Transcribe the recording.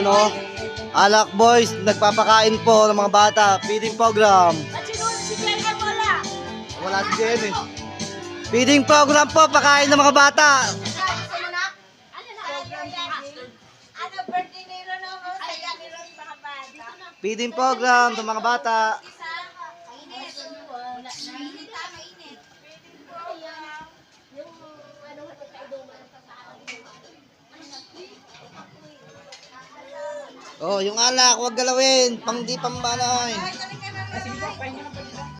ano, Alak Boys, nagpapakain po ng mga bata. Feeding program. Si JM wala. Wala si JM eh. Feeding program po, pakain ng mga bata. Ano birthday ni Ron ako? Saya ni Ron sa bata. Feeding program ng mga bata. Mainit. Mainit ha, mainit. Oh, yung alak, huwag galawin. Pang di pambanay.